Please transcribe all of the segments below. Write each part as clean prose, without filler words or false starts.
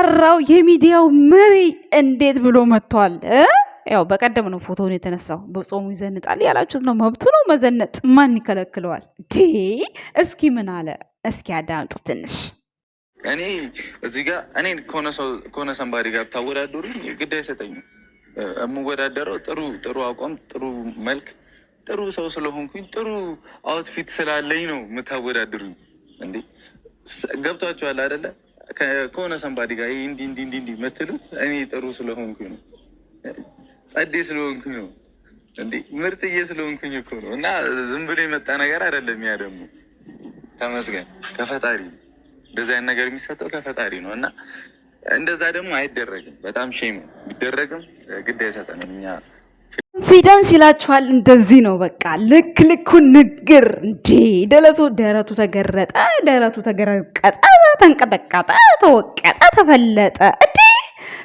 ጠንካራው የሚዲያው መሪ እንዴት ብሎ መጥቷል? ያው በቀደም ነው ፎቶውን የተነሳው። በጾሙ ይዘንጣል ያላችሁት ነው፣ መብቱ ነው መዘነጥ፣ ማን ይከለክለዋል? እስኪ ምን አለ? እስኪ አዳምጡ ትንሽ። እኔ እዚህ ጋር እኔ ከሆነ ሰንባሪ ጋር ታወዳደሩኝ ግድ አይሰጠኝም። የምወዳደረው ጥሩ አቋም፣ ጥሩ መልክ፣ ጥሩ ሰው ስለሆንኩኝ ጥሩ አውትፊት ስላለኝ ነው የምታወዳድሩኝ። እንዴ ገብቷችኋል አይደለ? ከሆነ ሰንባዲ ጋር እንዲህ የምትሉት እኔ ጥሩ ስለሆንኩኝ ነው፣ ጸዴ ስለሆንኩኝ ነው፣ እንዴ ምርጥዬ ስለሆንኩኝ እኮ ነው። እና ዝም ብሎ የመጣ ነገር አይደለም። ያ ደግሞ ተመስገን ከፈጣሪ እንደዚህ አይነት ነገር የሚሰጠው ከፈጣሪ ነው። እና እንደዛ ደግሞ አይደረግም። በጣም ሼም ቢደረግም ግድ አይሰጠንም እኛ ኮንፊደንስ ይላችኋል። እንደዚህ ነው በቃ ልክ ልኩን ንግር። እንዴ ደረቱ ተገረጠ፣ ደረቱ ተገረቀጠ፣ ተንቀጠቀጠ፣ ተወቀጠ፣ ተፈለጠ። እንዴ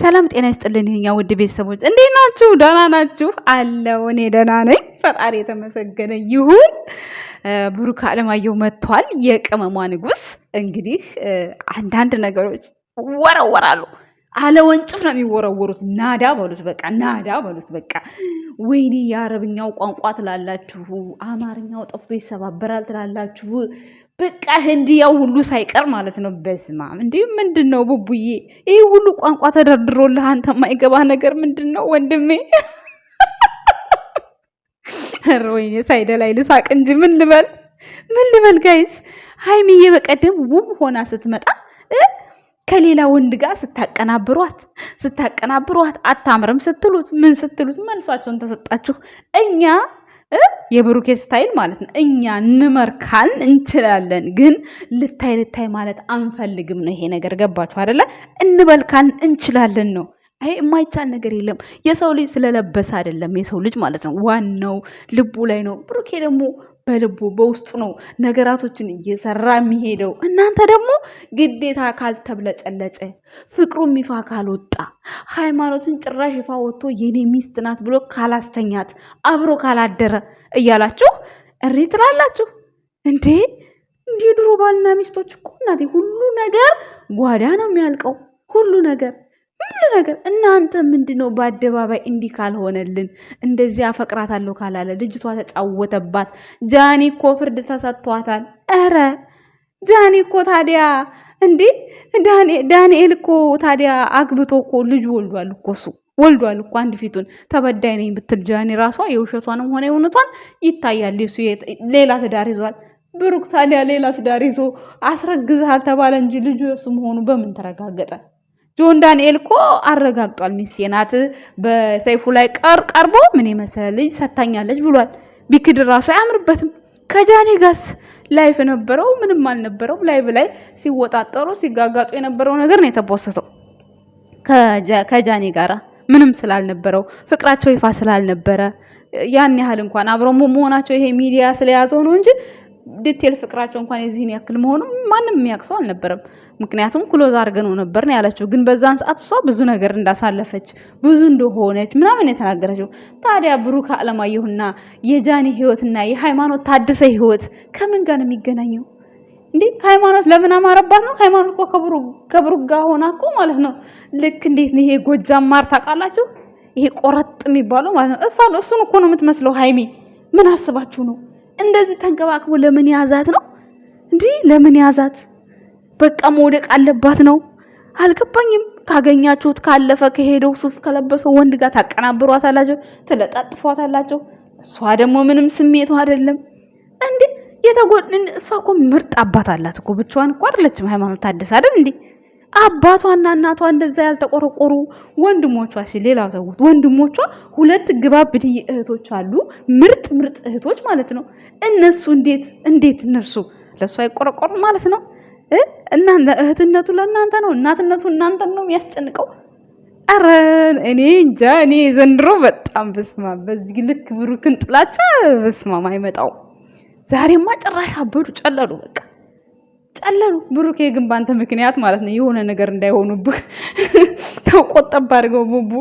ሰላም ጤና ይስጥልን የኛ ውድ ቤተሰቦች፣ እንዴት ናችሁ? ደህና ናችሁ? አለው እኔ ደህና ነኝ፣ ፈጣሪ የተመሰገነ ይሁን። ብሩክ አለማየሁ መጥቷል፣ የቅመሟ ንጉስ። እንግዲህ አንዳንድ ነገሮች ወረወራሉ። አለ ወንጭፍ ነው የሚወረወሩት። ናዳ በሉት በቃ፣ ናዳ በሉት በቃ። ወይኔ የአረብኛው ቋንቋ ትላላችሁ፣ አማርኛው ጠፍቶ ይሰባበራል ትላላችሁ። በቃ ህንዲያው ሁሉ ሳይቀር ማለት ነው። በስማም እንዴ ምንድን ነው ቡቡዬ? ይህ ሁሉ ቋንቋ ተደርድሮልህ አንተ የማይገባ ነገር ምንድን ነው ወንድሜ? ወይኔ ሳይደላይ ልሳቅ እንጂ ምን ልበል ጋይስ። ሀይሚዬ በቀደም ውብ ሆና ስትመጣ ከሌላ ወንድ ጋር ስታቀናብሯት አታምርም ስትሉት ምን ስትሉት መልሳቸውን ተሰጣችሁ። እኛ የብሩኬ ስታይል ማለት ነው እኛ እንመርካል እንችላለን፣ ግን ልታይ ማለት አንፈልግም ነው ይሄ ነገር። ገባችሁ አይደለ? እንበልካል እንችላለን ነው። አይ የማይቻል ነገር የለም። የሰው ልጅ ስለለበሰ አይደለም የሰው ልጅ ማለት ነው። ዋናው ልቡ ላይ ነው። ብሩኬ ደግሞ በልቡ በውስጡ ነው ነገራቶችን እየሰራ የሚሄደው። እናንተ ደግሞ ግዴታ ካልተብለጨለጨ ፍቅሩም ይፋ ካልወጣ ሃይማኖትን ጭራሽ ይፋ ወጥቶ የኔ ሚስት ናት ብሎ ካላስተኛት አብሮ ካላደረ እያላችሁ እሪ ትላላችሁ እንዴ? እንዲህ ድሮ ባልና ሚስቶች እኮ እናቴ ሁሉ ነገር ጓዳ ነው የሚያልቀው፣ ሁሉ ነገር እናንተ ምንድነው በአደባባይ እንዲህ ካልሆነልን እንደዚህ አፈቅራታለሁ ካላለ ልጅቷ ተጫወተባት። ጃኒ እኮ ፍርድ ተሰጥቷታል። ኧረ ጃኒ እኮ ታዲያ እንዴ ዳንኤል እኮ ታዲያ አግብቶ እኮ ልጅ ወልዷል እኮ እሱ ወልዷል እኮ አንድ ፊቱን ተበዳይ ነኝ ብትል ጃኒ ራሷ የውሸቷንም ሆነ የእውነቷን ይታያል። እሱ ሌላ ትዳር ይዟል። ብሩክ ታዲያ ሌላ ትዳር ይዞ አስረግዝሃል ተባለ እንጂ ልጁ የሱ መሆኑ በምን ተረጋገጠ? ጆን ዳንኤል እኮ አረጋግጧል። ሚስቴ ናት በሰይፉ ላይ ቀርቦ ምን የመሰለ ልጅ ሰታኛለች ብሏል። ቢክድ ራሱ አያምርበትም። ከጃኒ ጋስ ላይፍ ነበረው ምንም አልነበረው። ላይቭ ላይ ሲወጣጠሩ ሲጋጋጡ የነበረው ነገር ነው የተፖስተው። ከጃኒ ጋራ ምንም ስላልነበረው ፍቅራቸው ይፋ ስላልነበረ ያን ያህል እንኳን አብረው መሆናቸው ይሄ ሚዲያ ስለያዘው ነው እንጂ ዲቴል ፍቅራቸው እንኳን የዚህን ያክል መሆኑ ማንም የሚያቅሰው አልነበረም። ምክንያቱም ክሎዝ አድርገን ነበር ያለችው። ግን በዛን ሰዓት እሷ ብዙ ነገር እንዳሳለፈች ብዙ እንደሆነች ምናምን የተናገረችው። ታዲያ ብሩክ አለማየሁና የጃኒ ህይወትና የሃይማኖት ታደሰ ህይወት ከምን ጋር ነው የሚገናኘው እንዴ? ሃይማኖት ለምን አማረባት ነው? ሃይማኖት እኮ ከብሩክ ጋር ሆና እኮ ማለት ነው። ልክ እንዴት ነው ይሄ ጎጃም ማር ታውቃላችሁ? ይሄ ቆረጥ የሚባለው ማለት ነው። እሱን እኮ ነው የምትመስለው ሃይሚ። ምን አስባችሁ ነው እንደዚህ ተንከባክቦ ለምን ያዛት ነው እንዴ? ለምን ያዛት? በቃ መውደቅ አለባት ነው። አልገባኝም። ካገኛችሁት ካለፈ ከሄደው ሱፍ ከለበሰው ወንድ ጋር ታቀናብሯታላችሁ፣ ትለጣጥፏታላችሁ። እሷ ደግሞ ምንም ስሜቱ አይደለም እንዴ? እሷ እኮ ምርጥ አባት አላት እኮ። ብቻዋን እኮ አይደለችም ሃይማኖት ታደሰ አይደል እንዴ? አባቷና እናቷ እንደዛ ያልተቆረቆሩ ወንድሞቿ ሌላው ሰውት ወንድሞቿ ሁለት ግባብድ እህቶች አሉ። ምርጥ እህቶች ማለት ነው። እነሱ እንዴት እነርሱ ለሷ አይቆረቆሩ ማለት ነው? እናንተ እህትነቱ ለእናንተ ነው፣ እናትነቱ እናንተን ነው የሚያስጨንቀው። አረ እኔ እንጃ። እኔ ዘንድሮ በጣም በስማ በዚህ ልክ ብሩክን ጥላቻ በስማ አይመጣው። ዛሬማ ጭራሽ አበዱ፣ ጨለሉ፣ በቃ ጨለሉ። ብሩኬ ግን ባንተ ምክንያት ማለት ነው የሆነ ነገር እንዳይሆኑብህ ተቆጠብ አድርገው ቡቡ።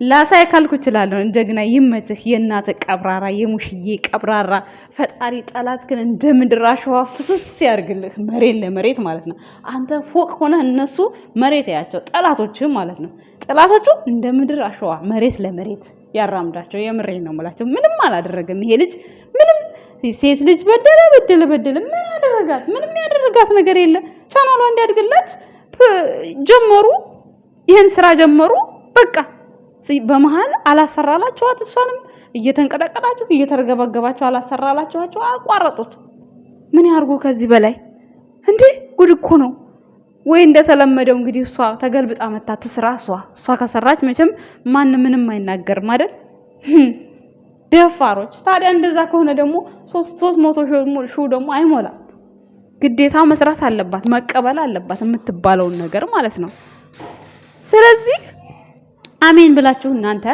ላሳይ ካልኩ እችላለሁ። ጀግና ይመችህ፣ የእናት ቀብራራ፣ የሙሽዬ ቀብራራ። ፈጣሪ ጠላት ግን እንደ ምድር አሸዋ ፍስስ ያርግልህ፣ መሬት ለመሬት ማለት ነው። አንተ ፎቅ ሆነ እነሱ መሬት ያቸው ጠላቶችህ ማለት ነው። ጠላቶቹ እንደ ምድር አሸዋ መሬት ለመሬት ያራምዳቸው። የምሬን ነው የምላቸው። ምንም አላደረገም ይሄ ልጅ ምንም። ሴት ልጅ በደለ ምን ያደረጋት? ምንም ያደረጋት ነገር የለ። ቻናሏ እንዲያድግላት ጀመሩ፣ ይህን ስራ ጀመሩ። በቃ በመሃል አላሰራላችኋት፣ እሷንም እየተንቀጠቀጣችሁ እየተረገበገባችሁ አላሰራላችኋቸው፣ አቋረጡት። ምን ያርጉ ከዚህ በላይ እንዴ? ጉድ እኮ ነው። ወይ እንደተለመደው እንግዲህ እሷ ተገልብጣ መታ ትስራ። እሷ ከሰራች መቼም ማን ምንም አይናገርም አይደል? ደፋሮች። ታዲያ እንደዛ ከሆነ ደግሞ 300 ሺህ ደግሞ አይሞላም። ግዴታ መስራት አለባት፣ መቀበል አለባት የምትባለውን ነገር ማለት ነው። ስለዚህ አሜን ብላችሁ እናንተ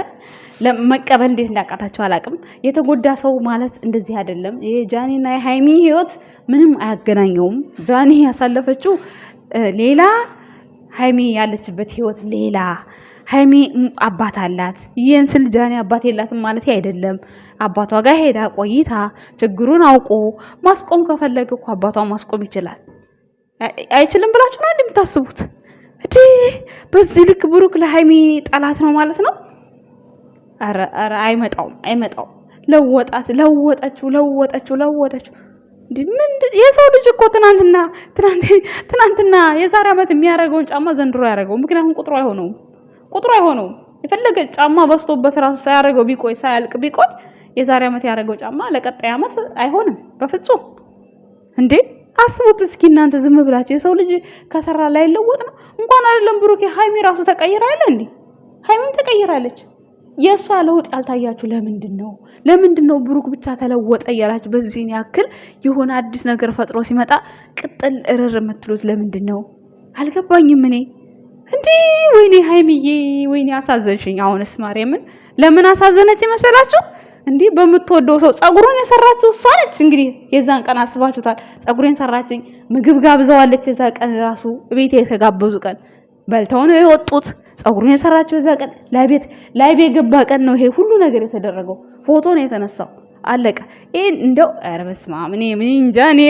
ለመቀበል እንዴት እንዳቃታችሁ አላቅም። የተጎዳ ሰው ማለት እንደዚህ አይደለም። የጃኒና የሃይሚ ህይወት ምንም አያገናኘውም። ጃኒ ያሳለፈችው ሌላ፣ ሃይሚ ያለችበት ህይወት ሌላ። ሃይሚ አባት አላት። ይህን ስል ጃኒ አባት የላትም ማለት አይደለም። አባቷ ጋር ሄዳ ቆይታ ችግሩን አውቆ ማስቆም ከፈለገ እኮ አባቷ ማስቆም ይችላል። አይችልም ብላችሁ ነው እንደምታስቡት? እዲ በዚህ ልክ ብሩክ ለሃይሚ ጠላት ነው ማለት ነው? አረ አይመጣውም። ለወጠችው። ምንድን የሰው ልጅ እኮ ትናንትና የዛሬ ዓመት የሚያደርገውን ጫማ ዘንድሮ ያደርገው። ምክንያቱም ቁጥሩ አይሆነውም። የፈለገ ጫማ በስቶበት ራሱ ሳያደርገው ቢቆይ ሳያልቅ ቢቆይ የዛሬ ዓመት ያደርገው ጫማ ለቀጣይ ዓመት አይሆንም በፍጹም። እንዴ አስቡት እስኪ እናንተ ዝም ብላችሁ። የሰው ልጅ ከሰራ ላይ ለወጥ ነው። እንኳን አይደለም ብሩክ፣ ሃይሚ ራሱ ተቀይራለች እንዴ? ሃይሚም ተቀይራለች። የእሷ ለውጥ ያልታያችሁ ለምንድን ነው ብሩክ ብቻ ተለወጠ እያላችሁ በዚህን ያክል የሆነ አዲስ ነገር ፈጥሮ ሲመጣ ቅጥል እርር የምትሉት ለምንድን ነው? አልገባኝም እኔ እንዴ። ወይኔ ሃይሚዬ፣ ወይኔ አሳዘንሽኝ። አሁንስ ማርያምን ለምን አሳዘነች ይመስላችሁ? እንዴ በምትወደው ሰው ጸጉሩን የሰራችው እሷ ነች። እንግዲህ የዛን ቀን አስባችሁታል? ጸጉሬን ሰራችኝ፣ ምግብ ጋብዘዋለች። የዛ ቀን ራሱ ቤት የተጋበዙ ቀን በልተው ነው የወጡት። ጸጉሩን የሰራችው የዛ ቀን ላይቤ የገባ ቀን ነው ይሄ ሁሉ ነገር የተደረገው። ፎቶ ነው የተነሳው፣ አለቀ። ይሄን እንደው ኧረ በስመ አብ። እኔ እንጃ። እኔ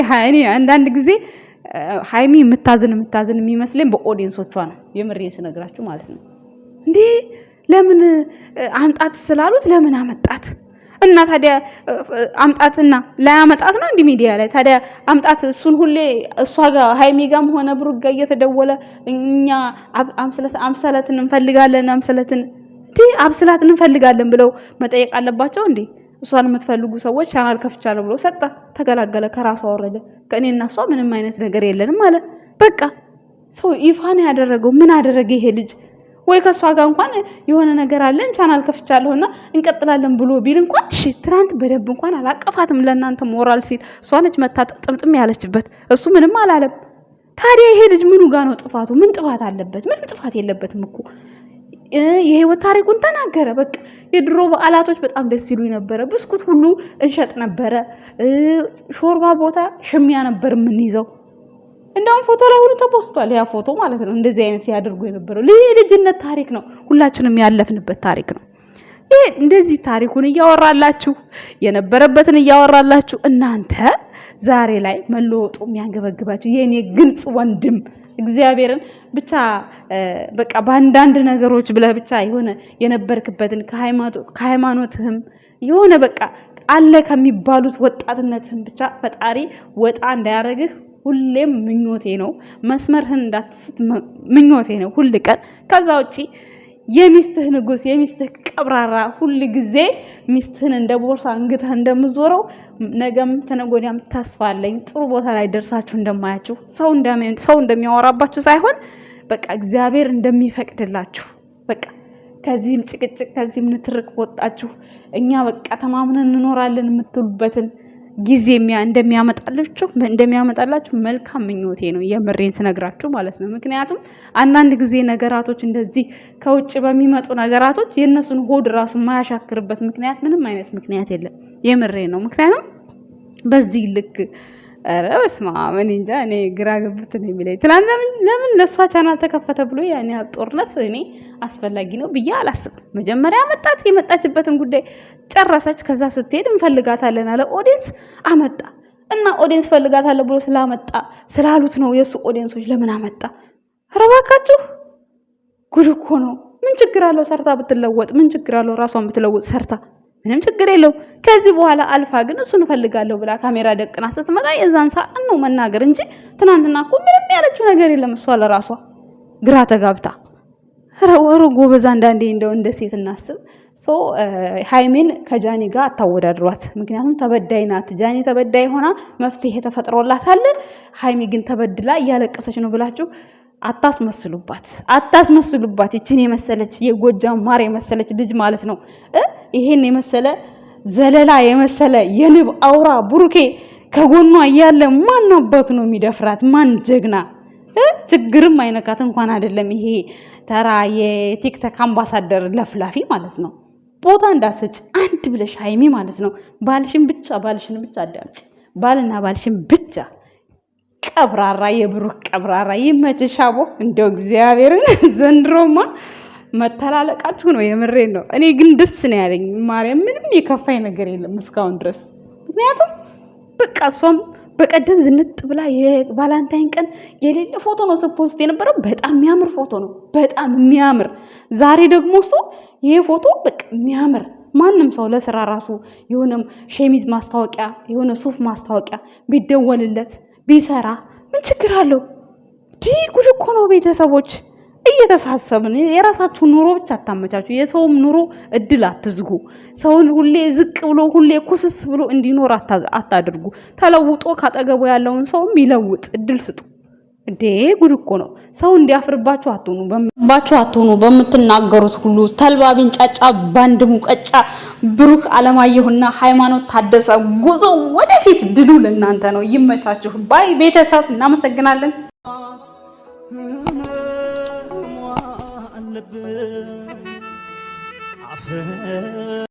አንዳንድ ጊዜ ሃይሚ የምታዝን የሚመስለኝ በኦዲየንሶቿ ነው። የምሬን ስነግራችሁ ማለት ነው። እንዴ ለምን አምጣት ስላሉት ለምን አመጣት? እና ታዲያ አምጣትና ላይ አመጣት ነው እንዲህ ሚዲያ ላይ ታዲያ አምጣት። እሱን ሁሌ እሷ ጋር ሃይሚ ጋርም ሆነ ብሩክ ጋር እየተደወለ እኛ አምሰለትን እንፈልጋለን አብስላትን እንፈልጋለን ብለው መጠየቅ አለባቸው እንዴ? እሷን የምትፈልጉ ሰዎች ቻናል ከፍቻለሁ ብሎ ሰጣ፣ ተገላገለ፣ ከራሷ ወረደ። ከእኔና እሷ ምንም አይነት ነገር የለንም አለ። በቃ ሰው ይፋን ያደረገው ምን አደረገ ይሄ ልጅ? ወይ ከሷ ጋር እንኳን የሆነ ነገር አለን ቻናል ከፍቻለሁና እንቀጥላለን ብሎ ቢል እንኳን እሺ፣ ትናንት በደንብ እንኳን አላቀፋትም ለእናንተ ሞራል ሲል እሷ ነች መታ ጥምጥም ያለችበት፣ እሱ ምንም አላለም። ታዲያ ይሄ ልጅ ምኑ ጋር ነው ጥፋቱ? ምን ጥፋት አለበት? ምንም ጥፋት የለበትም እኮ። የህይወት ታሪኩን ተናገረ። በቃ የድሮ በዓላቶች በጣም ደስ ይሉኝ ነበረ። ብስኩት ሁሉ እንሸጥ ነበረ። ሾርባ ቦታ ሽሚያ ነበር የምንይዘው። እንደውም ፎቶ ላይ ሁሉ ተፖስቷል። ያ ፎቶ ማለት ነው እንደዚህ አይነት ያደርጉ የነበረው ልጅነት ታሪክ ነው። ሁላችንም ያለፍንበት ታሪክ ነው። ይሄ እንደዚህ ታሪኩን እያወራላችሁ የነበረበትን እያወራላችሁ እናንተ ዛሬ ላይ መለወጡ የሚያንገበግባችሁ የኔ ግልጽ ወንድም እግዚአብሔርን ብቻ በቃ በአንዳንድ ነገሮች ብለህ ብቻ የሆነ የነበርክበትን ከሃይማኖትህም የሆነ በቃ አለ ከሚባሉት ወጣትነትህም ብቻ ፈጣሪ ወጣ እንዳያረግህ ሁሌም ምኞቴ ነው። መስመርህን እንዳትስት ምኞቴ ነው ሁል ቀን። ከዛ ውጪ የሚስትህ ንጉስ የሚስትህ ቀብራራ ሁል ጊዜ ሚስትህን እንደ ቦርሳ አንግተህ እንደምዞረው ነገም ተነጎዳም ተስፋ አለኝ ጥሩ ቦታ ላይ ደርሳችሁ እንደማያችሁ ሰው እንደሚያወራባችሁ ሳይሆን በቃ እግዚአብሔር እንደሚፈቅድላችሁ በቃ ከዚህም ጭቅጭቅ ከዚህም ንትርክ ወጣችሁ እኛ በቃ ተማምነን እንኖራለን የምትሉበትን ጊዜ እንደሚያመጣላችሁ መልካም ምኞቴ ነው። የምሬን ስነግራችሁ ማለት ነው። ምክንያቱም አንዳንድ ጊዜ ነገራቶች እንደዚህ ከውጭ በሚመጡ ነገራቶች የእነሱን ሆድ ራሱ የማያሻክርበት ምክንያት ምንም አይነት ምክንያት የለም። የምሬን ነው። ምክንያቱም በዚህ ልክ ኧረ በስመ አብ እኔ እንጃ። እኔ ግራ ገብት ነው የሚለኝ። ትናንት ለምን ለእሷ ቻናል ተከፈተ ብሎ ያን ያህል ጦርነት እኔ አስፈላጊ ነው ብዬ አላስብም። መጀመሪያ መጣት የመጣችበትን ጉዳይ ጨረሰች። ከዛ ስትሄድ እንፈልጋታለን አለ ኦዲየንስ አመጣ እና ኦዲየንስ ፈልጋታለሁ ብሎ ስላመጣ ስላሉት ነው የእሱ ኦዲየንሶች ለምን አመጣ? ኧረ እባካችሁ ጉድ እኮ ነው። ምን ችግር አለው ሰርታ ብትለወጥ? ምን ችግር አለው ራሷን ብትለወጥ ሰርታ? ምንም ችግር የለው። ከዚህ በኋላ አልፋ ግን እሱን እፈልጋለሁ ብላ ካሜራ ደቅና ስትመጣ የዛን ሰዓት ነው መናገር እንጂ ትናንትና እኮ ምንም ያለችው ነገር የለም። እሷ ለራሷ ግራ ተጋብታ ወሮ ጎበዝ። አንዳንዴ እንደው እንደ ሴት እናስብ። ሃይሜን ከጃኒ ጋር አታወዳድሯት። ምክንያቱም ተበዳይ ናት። ጃኒ ተበዳይ ሆና መፍትሄ ተፈጥሮላታል። ሃይሜ ግን ተበድላ እያለቀሰች ነው ብላችሁ አታስመስሉባት። ይችን የመሰለች የጎጃም ማር የመሰለች ልጅ ማለት ነው። ይሄን የመሰለ ዘለላ የመሰለ የንብ አውራ ቡሩኬ ከጎኗ እያለ ማን አባቱ ነው የሚደፍራት? ማን ጀግና? ችግርም አይነካት እንኳን አይደለም ይሄ ተራ የቲክቶክ አምባሳደር ለፍላፊ ማለት ነው። ቦታ እንዳሰጭ አንድ ብለሽ ሃይሜ ማለት ነው ባልሽን ብቻ አዳምጪ። ባልና ባልሽን ብቻ። ቀብራራ የብሩክ ቀብራራ ይመችሽ አቦ። እንደው እግዚአብሔርን ዘንድሮማ መተላለቃችሁ ነው። የምሬን ነው። እኔ ግን ደስ ነው ያለኝ ማርያም። ምንም የከፋኝ ነገር የለም እስካሁን ድረስ። ምክንያቱም በቃ እሷም በቀደም ዝንጥ ብላ የቫላንታይን ቀን የሌለ ፎቶ ነው ፖስት የነበረው። በጣም የሚያምር ፎቶ ነው፣ በጣም የሚያምር። ዛሬ ደግሞ እሱ ይሄ ፎቶ በቃ የሚያምር። ማንም ሰው ለስራ ራሱ የሆነ ሸሚዝ ማስታወቂያ የሆነ ሱፍ ማስታወቂያ ቢደወልለት ቢሰራ ምን ችግር አለው? ጉድ እኮ ነው። ቤተሰቦች እየተሳሰብን የራሳችሁን ኑሮ ብቻ አታመቻቹ። የሰውም ኑሮ እድል አትዝጉ። ሰውን ሁሌ ዝቅ ብሎ ሁሌ ኩስስ ብሎ እንዲኖር አታድርጉ። ተለውጦ ካጠገቡ ያለውን ሰውም ይለውጥ እድል ስጡ። ጉድ እኮ ነው። ሰው እንዲያፍርባችሁ አትሆኑ። በምትናገሩት ሁሉ ተልባቢን ጫጫ ባንድ ሙቀጫ። ብሩክ አለማየሁና ሃይማኖት ታደሰ ጉዞ ወደፊት። ድሉ ለእናንተ ነው። ይመቻችሁ። ባይ ቤተሰብ እናመሰግናለን።